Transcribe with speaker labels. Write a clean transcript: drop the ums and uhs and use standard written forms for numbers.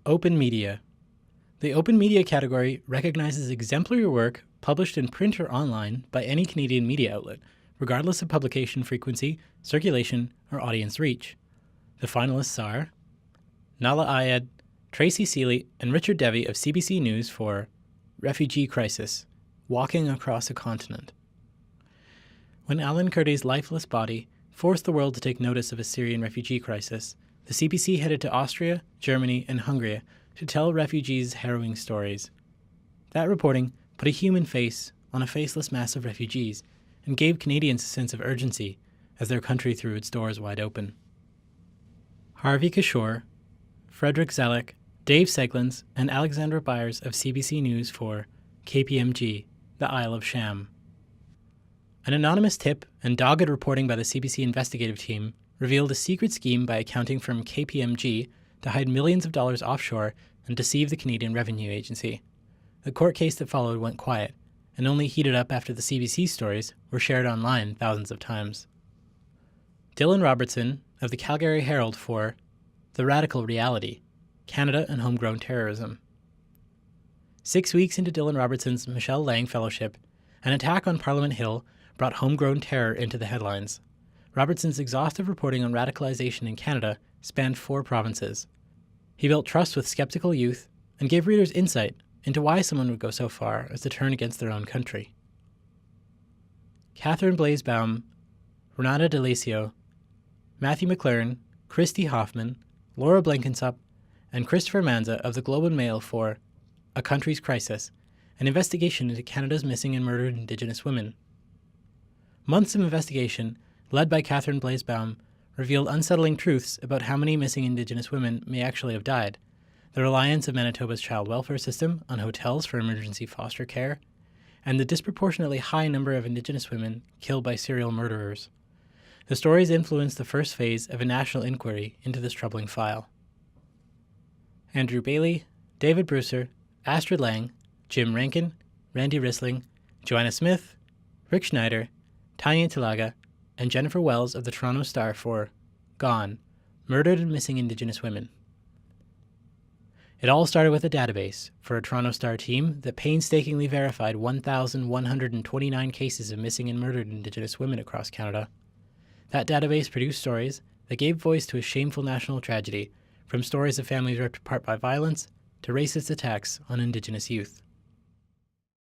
Speaker 1: Open media. The open media category recognizes exemplary work published in print or online by any Canadian media outlet, regardless of publication frequency, circulation, or audience reach. The finalists are Nala Ayed, Tracy Seeley, and Richard Devey of CBC News for Refugee Crisis, Walking Across a Continent. When Alan Kurdi's lifeless body forced the world to take notice of a Syrian refugee crisis, the CBC headed to Austria, Germany, and Hungary to tell refugees' harrowing stories. That reporting put a human face on a faceless mass of refugees and gave Canadians a sense of urgency as their country threw its doors wide open. Harvey Kishore, Frederick Zellick, Dave Seglins, and Alexandra Byers of CBC News for KPMG, the Isle of Sham. An anonymous tip and dogged reporting by the CBC investigative team revealed a secret scheme by accounting firm KPMG to hide millions of dollars offshore and deceive the Canadian Revenue Agency. The court case that followed went quiet, and only heated up after the CBC stories were shared online thousands of times. Dylan Robertson of the Calgary Herald for The Radical Reality, Canada and Homegrown Terrorism. 6 weeks into Dylan Robertson's Michelle Lang Fellowship, an attack on Parliament Hill brought homegrown terror into the headlines. Robertson's exhaustive reporting on radicalization in Canada spanned 4 provinces. He built trust with skeptical youth and gave readers insight into why someone would go so far as to turn against their own country. Catherine Blaisbaum, Renata D'Alessio, Matthew McLaren, Christy Hoffman, Laura Blenkinsop, and Christopher Manza of the Globe and Mail for A Country's Crisis, an investigation into Canada's missing and murdered Indigenous women. Months of investigation, led by Catherine Blaisbaum, revealed unsettling truths about how many missing Indigenous women may actually have died, the reliance of Manitoba's child welfare system on hotels for emergency foster care, and the disproportionately high number of Indigenous women killed by serial murderers. The stories influenced the first phase of a national inquiry into this troubling file. Andrew Bailey, David Brewser, Astrid Lang, Jim Rankin, Randy Risling, Joanna Smith, Rick Schneider, Tanya Tilaga, and Jennifer Wells of the Toronto Star for Gone, Murdered and Missing Indigenous Women. It all started with a database for a Toronto Star team that painstakingly verified 1,129 cases of missing and murdered Indigenous women across Canada. That database produced stories that gave voice to a shameful national tragedy, from stories of families ripped apart by violence to racist attacks on Indigenous youth.